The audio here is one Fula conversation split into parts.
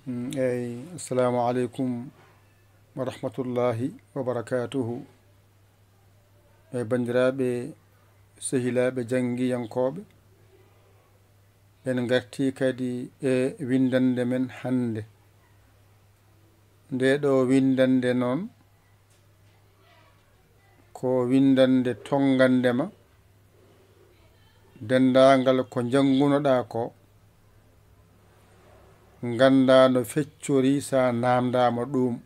Assalamu alaikum wa rahmatullahi wa barakatuhu. Bandiraɓe sehilaɓe janggiyankoɓe, en garti kadi e windande men hande. Nde ɗo windande noon ko windande tongandema dendagal ko jangunoɗa ko ganda no feccori sa namdama ɗum.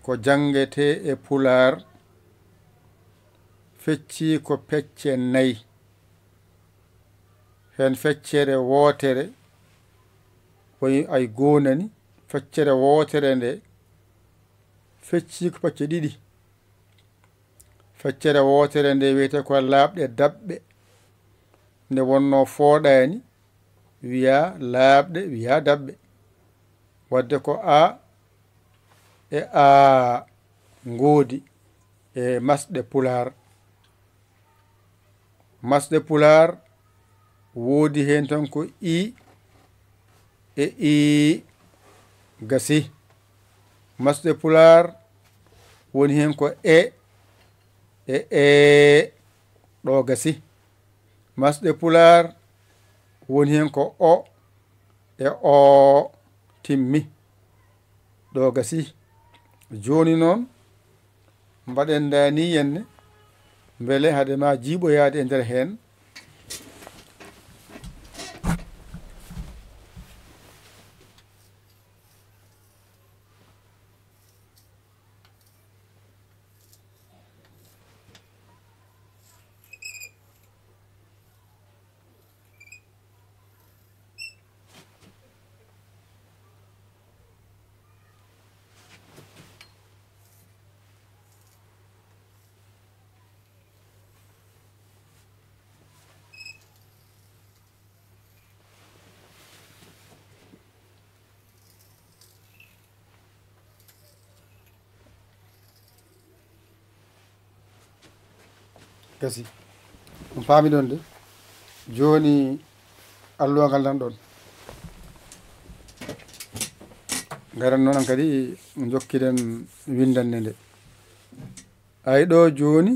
Ko jangete e pular fecci ko pecce nayi. Hen feccere wotere koy ay gonani feccere wotere nde fecci ko pecce ɗiɗi. Feccere wotere nde wiyete ko labɗe dabɓe nde wonno fooɗani wiya labɗe wiya dabɓe, wadde ko a e a ngoodi e masɗe pular. Masɗe pular woodi hen tan ko i e i gasi. Masɗe pular woni hen ko e ɗo gasi. Masɗe pular woni hen ko o e o timmi ɗo gasi. Joni noon mbaɗen dani yenne beele hade ma jiiɓoyade e nder hen. Gasi on paami ɗon de. Joni alluwa ngal nan ɗon garan noon kadi jokkiɗen windande nde. Ay ɗo joni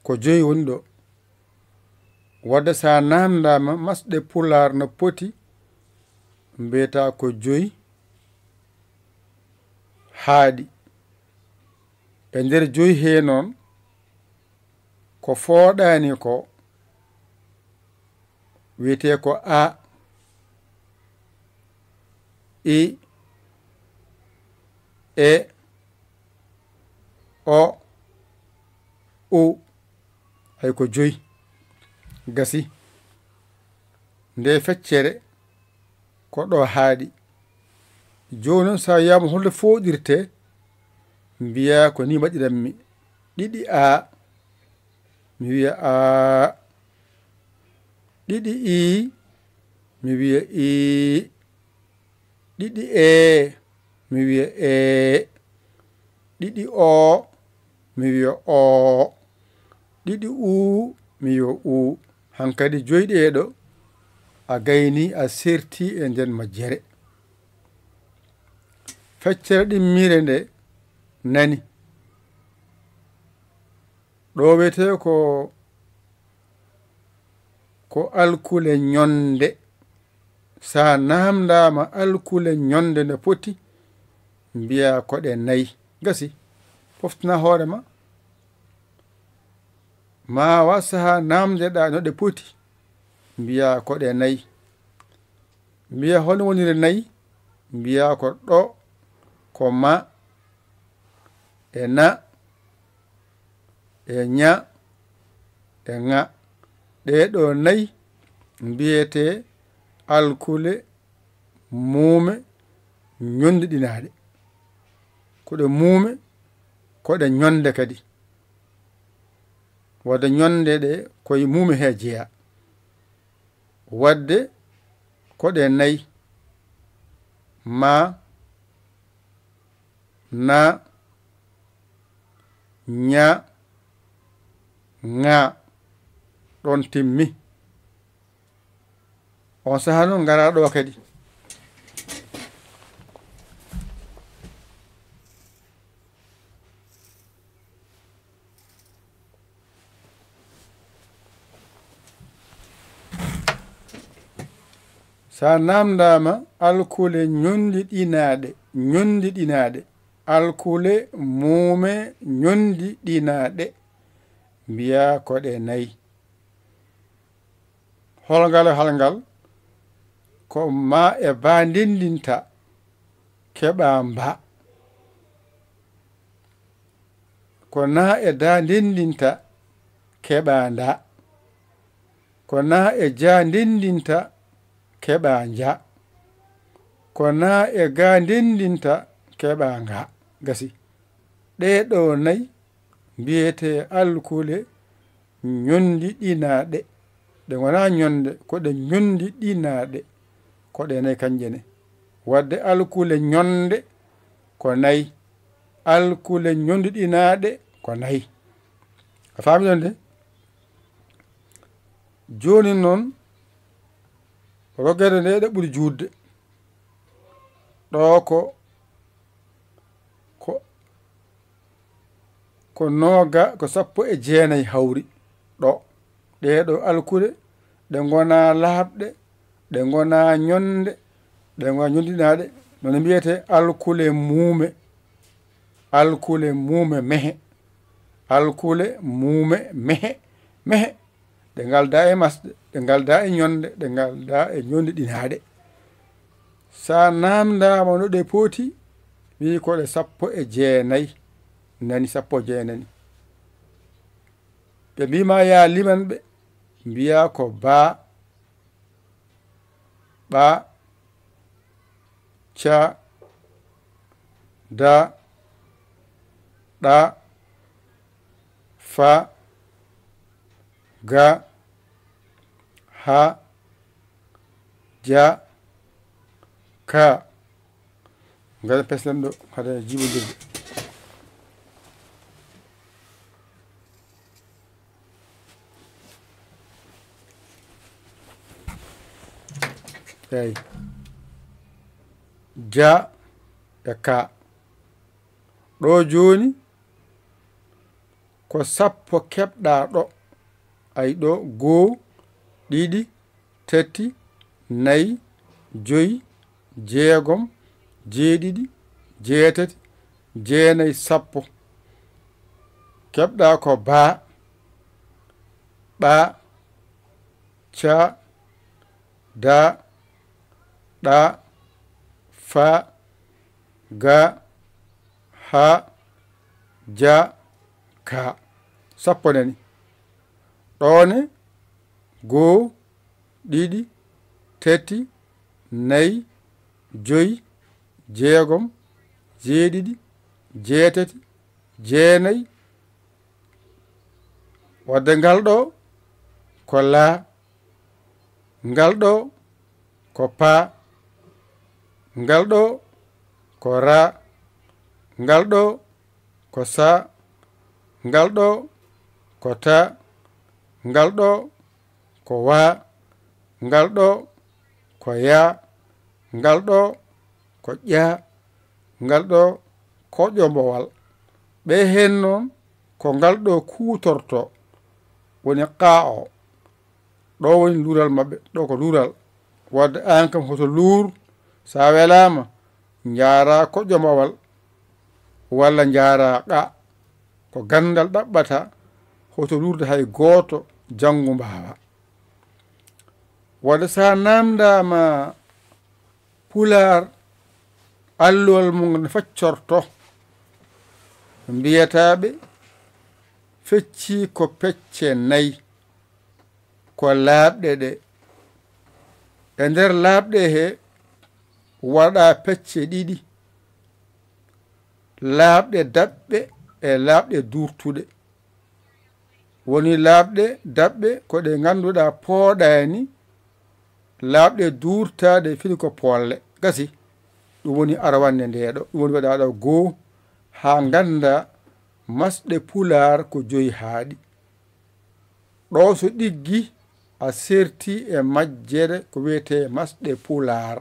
ko joyi woni ɗo. Wadde sa namdama masɗe pular no poti mbiyata ko joyi haaɗi. E nder joyi he noon ko fooɗani ko wiyete ko a i e o u hay ko joyi gasi. Nde feccere ko ɗo haaɗi. Joni sa yiyama holde fooɗirte mbiya ko ni waɗiranmi. ɗiɗi a mi wiya a, ɗiɗi i mi wiya i, ɗiɗi e mi wiya e, ɗiɗi o mi wiya o, ɗiɗi u mi wiya u. Hankadi joyɗe ɗo a gayni a serti e nder majjere. Feccere ɗimmire nde nani ɗo wiyete ko alkule ñonde. Sa namdama alkule ñonde nde poti mbiya koɗe nayi gasi. Poftina hoorema ma wasaha namdeɗa no ɗe poti mbiya koɗe nayi. Mbiya hono wonire nayi mbiya ko ɗo ko ma e na e ña e ŋa. ɗeɗo nayi mbiyete alkule muume ñonde ɗinaɗe. koɗe muume koɗe ñonde kadi. wadde ñonde ɗe koye muume he jeeya. wadde koɗe nayi ma na ña ŋa ɗon timmi. on saha noon ngara ɗo kadi sa namdama alkule ñondiɗinaɗe alkule muume ñondiɗinaɗe mbiya koɗe nayi holngal ko ma e ba ndendinta keɓa mba ko na e da ndendinta keɓa nda ko na e ja ndendinta keɓa nja ko na e ga ndendinta keɓa nga gasi ɗeɗo nayi mbiyete alkule ñondiɗinaɗe ɗe wona ñonde koɗe ñondiɗinaɗe koɗe nayi kanjene wadde alkule ñonde ko nayi alkule ñondiɗinaɗe ko nayi a faami ɗon de joni noon rogere nde ɗe ɓuri juutde ɗo ko noga ko 19 hawri ɗo ɗeɗo alkule ɗe gona laaɓɗe ɗe gona ñonde ɗe gona ñondiɗinaɗe nono mbiyete alkule muume mehe alkule muume mehe ɗe ngalda e masɗe ɗe ngalda e ñonde ɗe ngalda e ñondiɗinaɗe sa namdama no ɗe pooti wi koɗe 19 nani 19 ɓe mbima ya liman ɓe mbiya ko ba ɓa ca da ɗa fa ga ha ja ka ngara peslen ɗo hada jibodirde eyi ja e ka ɗo joni ko 10 keɓɗa ɗo ay ɗo 1 2 3 4 5 6 7 8 9 10 keɓɗa ko ba ɓa ca da ɗa fa ga ha ja ka 10 nani ɗone 1 2 3 4 5 6 7 8 9 wadde ngal ɗo ko la ngal ɗo ko pa ngal ɗo ko ra ngal ɗo ko sa ngal ɗo ko ta ngal ɗo ko wa ngal ɗo ko ya ngal ɗo ko ƴa ngal ɗo ko ƴombowal ɓe hen noon ko ngal ɗo kutorto woni qa'o ɗo woni luural maɓɓe ɗo ko luural wadde an kam hoto luur sa welama jaara ko ƴombowal walla jaara qa ko gandal ɗaɓɓata hoto luurde hay gooto janngu mbawa wadde sa namdama pular allol mum faccorto mbiyataɓe fecci ko pecce 4 ko laaɓɗe ɗe e nder laaɓɗe he waɗa pecce 2 laaɓɗe daɓɓe e laaɓɗe durtuɗe woni laaɓɗe daɓɓe ko ɗe ganduɗa pooɗani laaɓɗe durtaɗe fini ko polle gasi ɗum woni arawanne ndeɗo ɗum woni waɗaɗo 1 ha ganda masɗe pular ko 5 haaɗi ɗo so ɗiggi a serti e majjere ko wiyete masɗe pular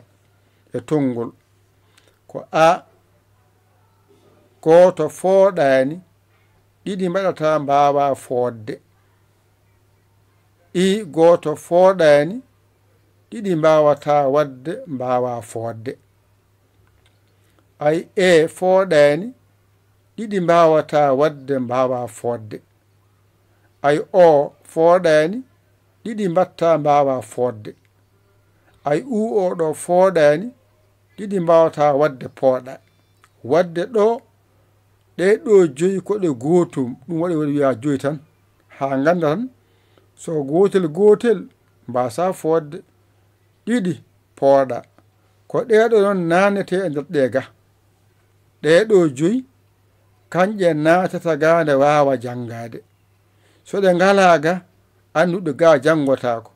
e tongol ko a goto fooɗani ɗiɗi mbaɗata mbawa fodde i goto fooɗani ɗiɗi mbawata wadde mbawa fodde ay e fooɗani ɗiɗi mbawata wadde mbawa fodde ay o fooɗani ɗiɗi mbatta mbawa fodde ay oɗo fooɗani ɗiɗi mbawata wadde pooɗa wadde ɗo ɗe ɗo joyi ko ɗe gotum ɗum waɗi wiya joyi tan ha ganda tan so gotel mbasa fodde ɗiɗi pooɗa ko ɗeɗo noon nanete e nder ɗega ɗeɗo joyi kanƴe natata ga nde wawa jangade so ɗe ngala ga anduɗo ga jangotako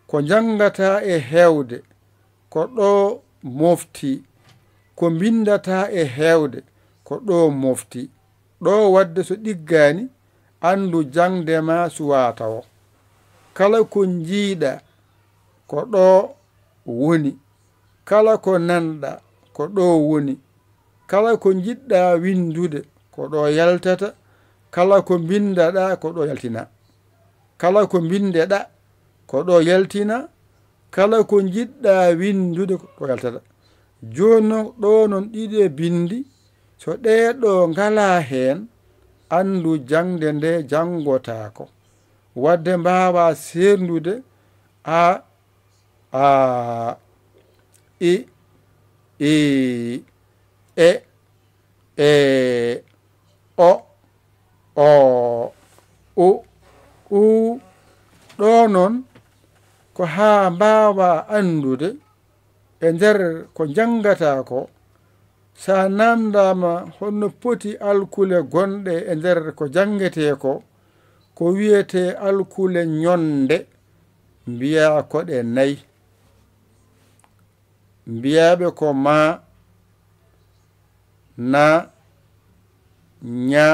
ko jangata e hewde ko ɗo mofti ko bindata e hewde ko ɗo mofti ɗo wadde so ɗiggani andu jangde ma suwata o kala ko jiiɗa ko ɗo woni kala ko nanɗa ko ɗo woni kala ko jiɗɗa windude ko ɗo yaltata kala ko bindaɗa ko ɗo yaltina kala ko bindeɗa ko ɗo yaltina kala ko jiɗɗa windude ko ɗo yaltata joni ɗo non ɗiɗi bindi so ɗeɗo ngala hen andu jangde nde jangotako wadde mbawa sernude a i e o u ɗo non ko ha mbawa andude e nder ko jangata ko sa namdama honno poti alkule gonɗe e nder ko jangete ko wiyete alkule ñonde mbiya koɗe nayi mbiyaɓe ko ma na ña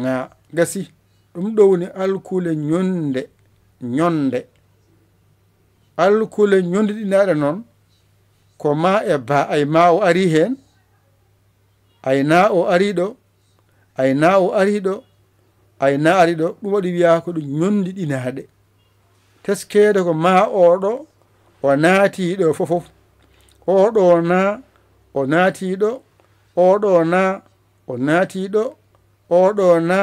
ŋa gasi ɗum ɗo woni alkule ñonde alkule ñonde ɗinaɗe noon ko ma e ba ay ma o ari hen ay na o ari ɗo ay na o ari ɗo ay na ari ɗo ɗum waɗi wiya ko ɗum ñondi ɗinaɗe teskede ko ma oɗo o naati ɗo fofof oɗo na o naati ɗo oɗo na o naati ɗo oɗo na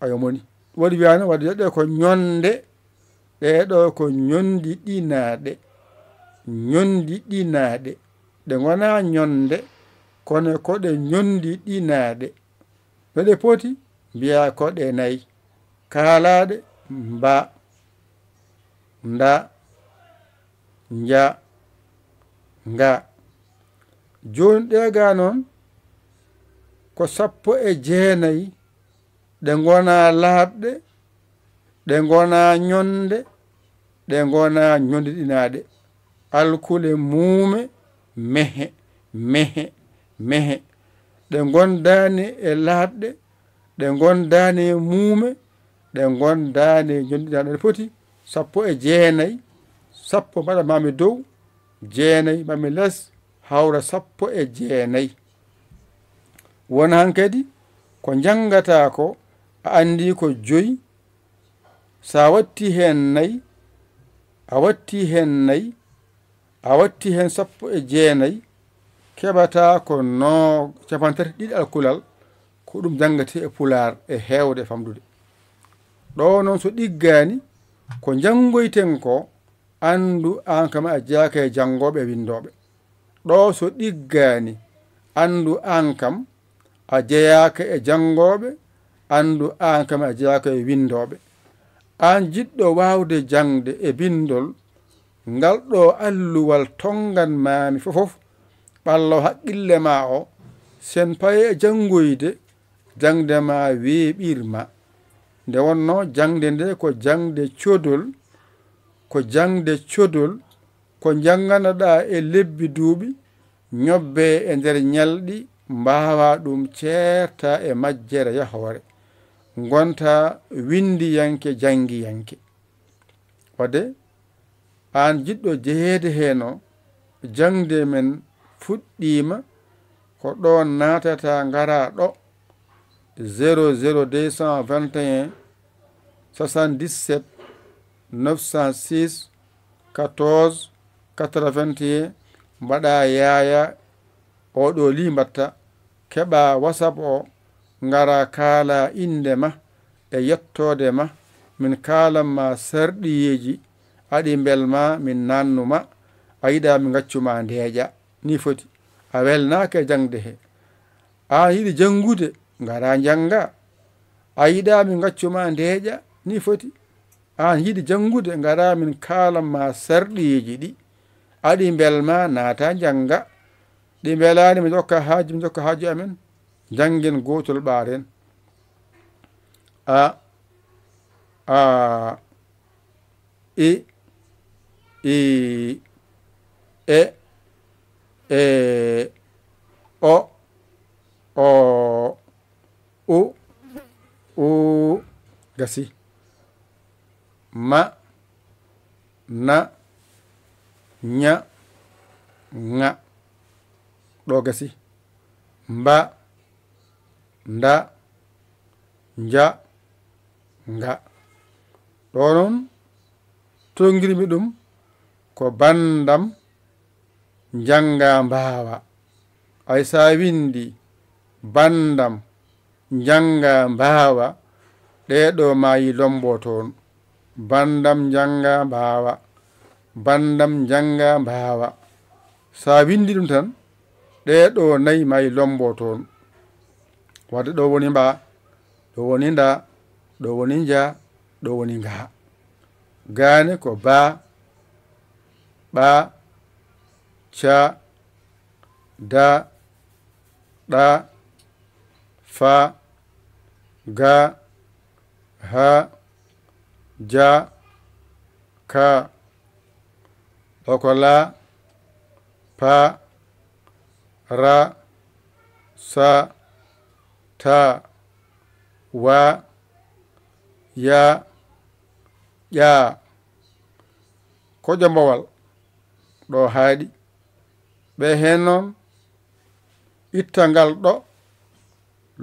ayo moni ɗum waɗi wiyano wadde ɗe ko ñonde ɗeɗo ko ñondi ɗinaɗe ɗe gona ñonde kono koɗe ñondi ɗinaɗe no ɗe poti mbiya koɗe nayi kalaɗe mba nda nja nga joni ɗega noon ko 19 ɗe gona laaɓɗe ɗe gona ñonde ɗe gona ñonde ɗinaɗe alkule muume mehe ɗe gondani e laaɓɗe ɗe gondani e muume ɗe gondani e ñonde ɗinaɗe ɗe poti 19 sappo mbaɗa mami dow 9 mami less hawra 19 won hankadi ko jangata ko a andi ko 5 sa watti hen 4 a watti hen 4 a watti hen 19 keɓata ko no 33 alkulal ko ɗum jangate e pular e hewde famdude ɗo noon so ɗiggani ko jangoyten ko andu an kam a jeeyaka e jangoɓe windoɓe ɗo so ɗiggani andu an kam a jeeyaka e jangoɓe andu an kam a jeeyaka e windoɓe an jiɗɗo wawde jangde e bindol ngal ɗo alluwal tongan mami fofof ɓallo haqqille ma o sen paye e jangoyde jangde ma weeɓirma nde wonno jangde nde ko jangde codol ko janganaɗa e lebbi duuɓi ñobbe e nder ñalɗi mbawa ɗum ceerta e majjere yahore gonta windiyanke jangiyanke wadde an jiɗɗo jeheede heno jangde men fuɗɗima ko ɗo natata ngara ɗo 00221 77 906 14 81 mbaɗa yaya oɗo li mbatta keɓa whatsapp o ngara kaala inde ma e yettode ma min kaalanma sarɗiyeji aɗi belma min nannuma a yiɗa mi gaccuma ndeeƴa ni foti a welnake jangde he an yiɗi jangude ngara janga a yiɗa mi gaccuma ndeeƴa ni foti an yiɗi jangude ngara min kaalanma sarɗiyeji ɗi aɗi belma naata janga ɗi belani mi jokka haaju amen janggen gotol ɓaren a i e o u gasi ma na nya nga ɗo gasi mba nda nja nga ɗo noon tongirmi ɗum ko bandam janga mbawa ay sa windi bandam janga mbawa ɗeɗo mayi lombo toon bandam janga mbawa bandam janga mbawa sa windi ɗum tan ɗeɗo nayi mayi lombo toon wadde ɗo woni mba ɗo woni nda ɗo woni nja ɗo woni nga gane ko ba ɓa ca da ɗa fa ga ha ja ka ɗo ko la pa ra sa ta wa ya ƴa ko jambowal ɗo haaɗi ɓe hen noon itta ngal ɗo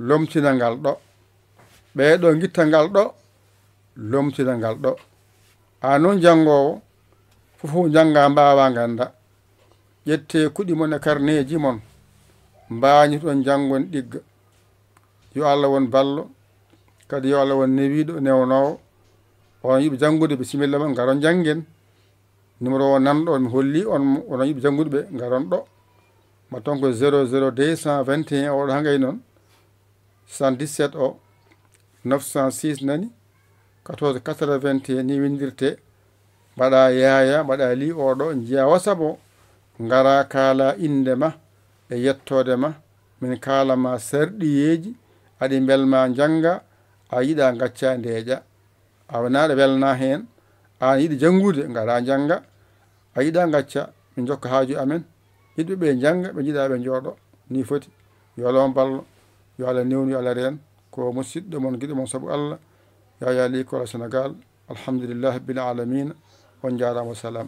lomtina ngal ɗo ɓeɗo gitta ngal ɗo lomtina ngal ɗo a noon jangowo fof janga mbawa ganda ƴette kuɗi mon e karneji mon mbañi ɗon jangon ɗigga yo Allah won ballo kadi yo Allah won newiɗo newnowo on yiɓe jangude bisimilla ma garon janggen numéro o nanɗo mi holli on onon yiɓe jangude ɓe garon ɗo ma ton ko 00221 oɗo ha ngay noon 77 o 906 nani 14 81 ni windirte mbaɗa yaya mbaɗa li oɗo jiya whatsapp o ngara kaala inde ma e yettode ma min kaalama sarɗiyeji aɗi belma janga a yiɗa gacca ndeeƴa a wona ɗo welna hen an yiɗi jangude ngara janga a yiɗa gacca min jokka haaju amen yiɗɓe ɓe janga ɓe jiɗa ɓe jooɗo ni foti yo Allah on ballo yo Allah newnu yo Allah reen ko musidɗo mon guiɗo mon saabu Allah yaya li kola Sénégal alhamdulillah bil alamina on jarama salam